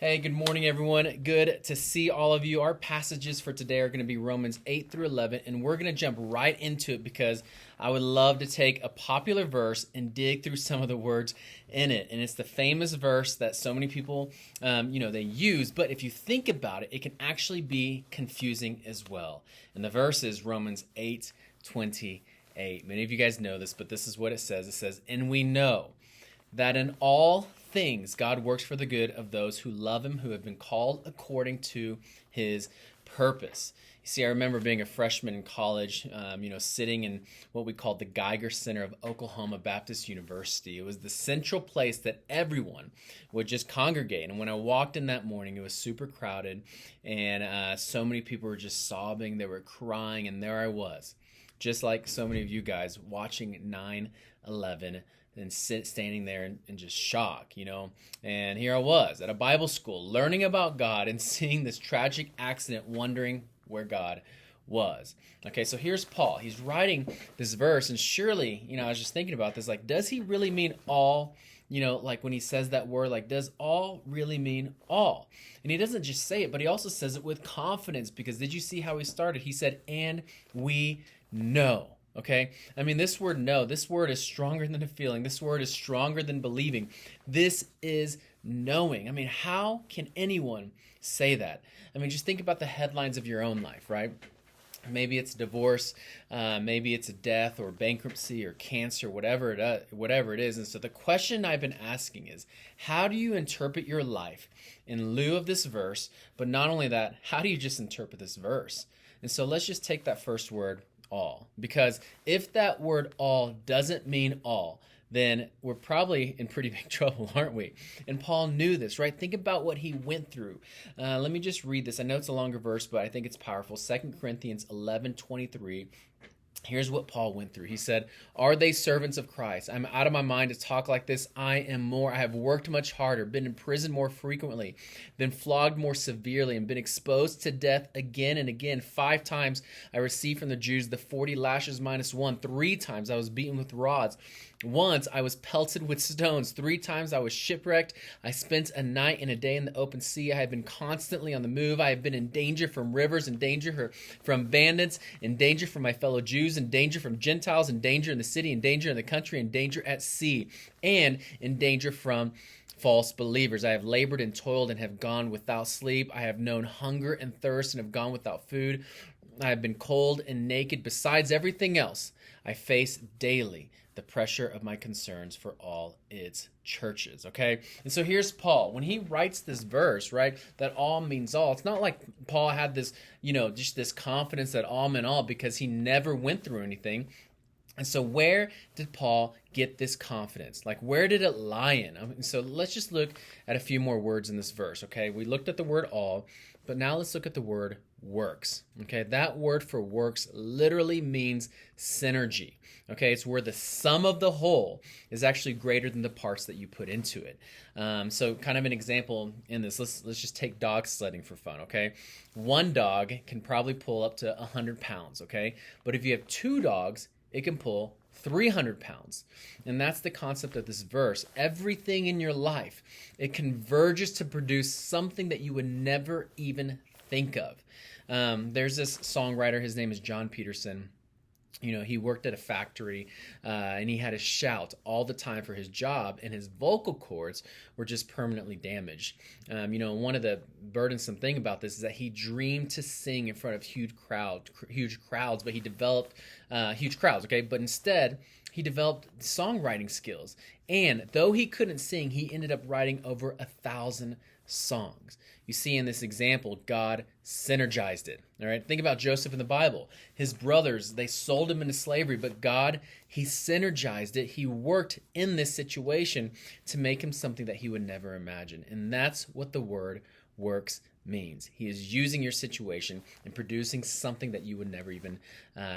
Hey, good morning, everyone. Good to see all of you. Our passages for today are going to be Romans 8 through 11, and we're going to jump right into it because I would love to take a popular verse and dig through some of the words in it. And it's the famous verse that so many people, they use. But if you think about it, it can actually be confusing as well. And the verse is Romans 8:28. Many of you guys know this, but this is what it says. It says, "And we know that in all things God works for the good of those who love him, who have been called according to his purpose." You see, I remember being a freshman in college, sitting in what we called the Geiger Center of Oklahoma Baptist University. It was the central place that everyone would just congregate. And when I walked in that morning, it was super crowded, and so many people were just sobbing. They were crying, and there I was, just like so many of you guys, watching 9/11 and standing there in just shock, And here I was at a Bible school learning about God and seeing this tragic accident, wondering where God was. Okay, so here's Paul. He's writing this verse, and surely, I was just thinking about this, like, does he really mean all? Like when he says that word, like, does all really mean all? And he doesn't just say it, but he also says it with confidence, because did you see how he started? He said, "And we know." Okay? I mean, this word know, this word is stronger than a feeling. This word is stronger than believing. This is knowing. I mean, how can anyone say that? I mean, just think about the headlines of your own life, right? Maybe it's divorce, maybe it's a death or bankruptcy or cancer, whatever it is. And so the question I've been asking is, how do you interpret your life in lieu of this verse? But not only that, how do you just interpret this verse? And so let's just take that first word, all. Because if that word all doesn't mean all, then we're probably in pretty big trouble, aren't we? And Paul knew this, right? Think about what he went through. Let me just read this. I know it's a longer verse, but I think it's powerful. 2 Corinthians 11:23. Here's what Paul went through. He said, "Are they servants of Christ? I'm out of my mind to talk like this. I am more. I have worked much harder, been in prison more frequently, been flogged more severely, and been exposed to death again and again. 5 times I received from the Jews the 40 lashes minus 1. 3 times I was beaten with rods. Once I was pelted with stones. 3 times I was shipwrecked. I spent a night and a day in the open sea. I have been constantly on the move. I have been in danger from rivers, in danger from bandits, in danger from my fellow Jews, in danger from Gentiles, in danger in the city, in danger in the country, in danger at sea, and in danger from false believers. I have labored and toiled and have gone without sleep. I have known hunger and thirst and have gone without food. I have been cold and naked. Besides everything else, I face daily the pressure of my concerns for all its churches." Okay? And so here's Paul. When he writes this verse, right, that all means all, it's not like Paul had this, just this confidence that all meant all, because he never went through anything. And so where did Paul get this confidence? Like, where did it lie in? So let's just look at a few more words in this verse, okay? We looked at the word all, but now let's look at the word works, okay? That word for works literally means synergy, okay? It's where the sum of the whole is actually greater than the parts that you put into it. So kind of an example in this, let's just take dog sledding for fun, okay? One dog can probably pull up to 100 pounds, okay? But if you have 2 dogs, it can pull 300 pounds. And that's the concept of this verse. Everything in your life, it converges to produce something that you would never even think of. There's this songwriter, his name is John Peterson. He worked at a factory, and he had to shout all the time for his job, and his vocal cords were just permanently damaged. One of the burdensome thing about this is that he dreamed to sing in front of huge crowds, but he developed huge crowds, okay? But instead, he developed songwriting skills. And though he couldn't sing, he ended up writing over 1,000 songs. You see in this example, God synergized it. All right, think about Joseph in the Bible. His brothers, they sold him into slavery, but God, he synergized it. He worked in this situation to make him something that he would never imagine. And that's what the word works means. He is using your situation and producing something that you would never even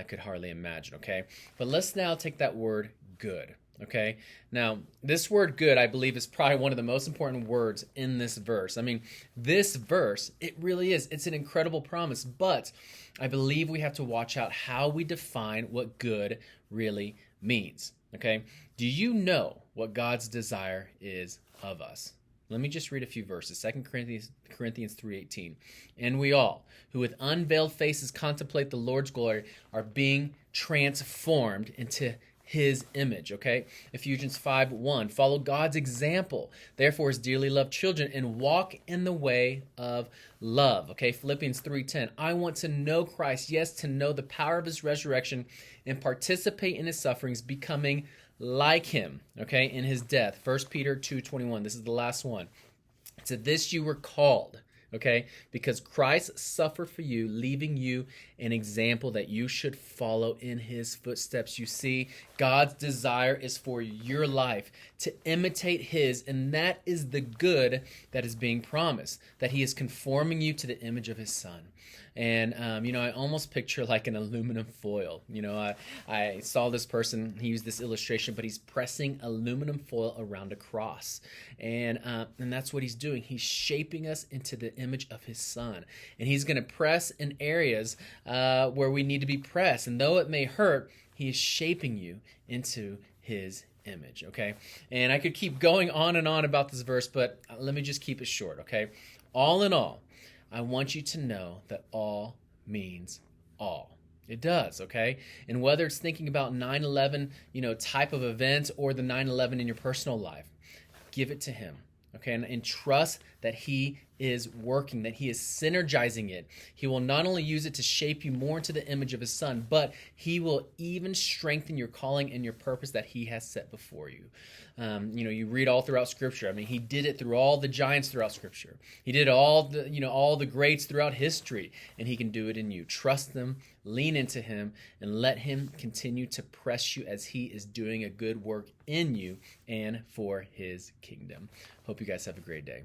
could hardly imagine, okay? But let's now take that word good. Okay, now this word good, I believe, is probably one of the most important words in this verse. I mean, this verse, it really is. It's an incredible promise, but I believe we have to watch out how we define what good really means. Okay, do you know what God's desire is of us? Let me just read a few verses. 2 Corinthians 3:18. And we all, who with unveiled faces contemplate the Lord's glory, are being transformed into his image, okay? Ephesians 5:1. Follow God's example, therefore as dearly loved children, and walk in the way of love, okay? Philippians 3:10. I want to know Christ, yes, to know the power of his resurrection and participate in his sufferings, becoming like him, okay, in his death. 1 Peter 2:21. This is the last one. To this you were called, okay, because Christ suffered for you, leaving you an example that you should follow in his footsteps. You see, God's desire is for your life to imitate his, and that is the good that is being promised, that he is conforming you to the image of his son. And, I almost picture like an aluminum foil. I saw this person, he used this illustration, but he's pressing aluminum foil around a cross. And that's what he's doing. He's shaping us into the image of his son. And he's going to press in areas where we need to be pressed. And though it may hurt, he is shaping you into his image, okay? And I could keep going on and on about this verse, but let me just keep it short, okay? All in all, I want you to know that all means all. It does, okay? And whether it's thinking about 9/11, type of event, or the 9/11 in your personal life, give it to him, okay? And trust that he is working, that he is synergizing it. He will not only use it to shape you more into the image of his son, but he will even strengthen your calling and your purpose that he has set before you. You read all throughout Scripture. I mean, he did it through all the giants throughout Scripture. He did all the greats throughout history, and he can do it in you. Trust them, lean into him, and let him continue to press you as he is doing a good work in you and for his kingdom. Hope you guys have a great day.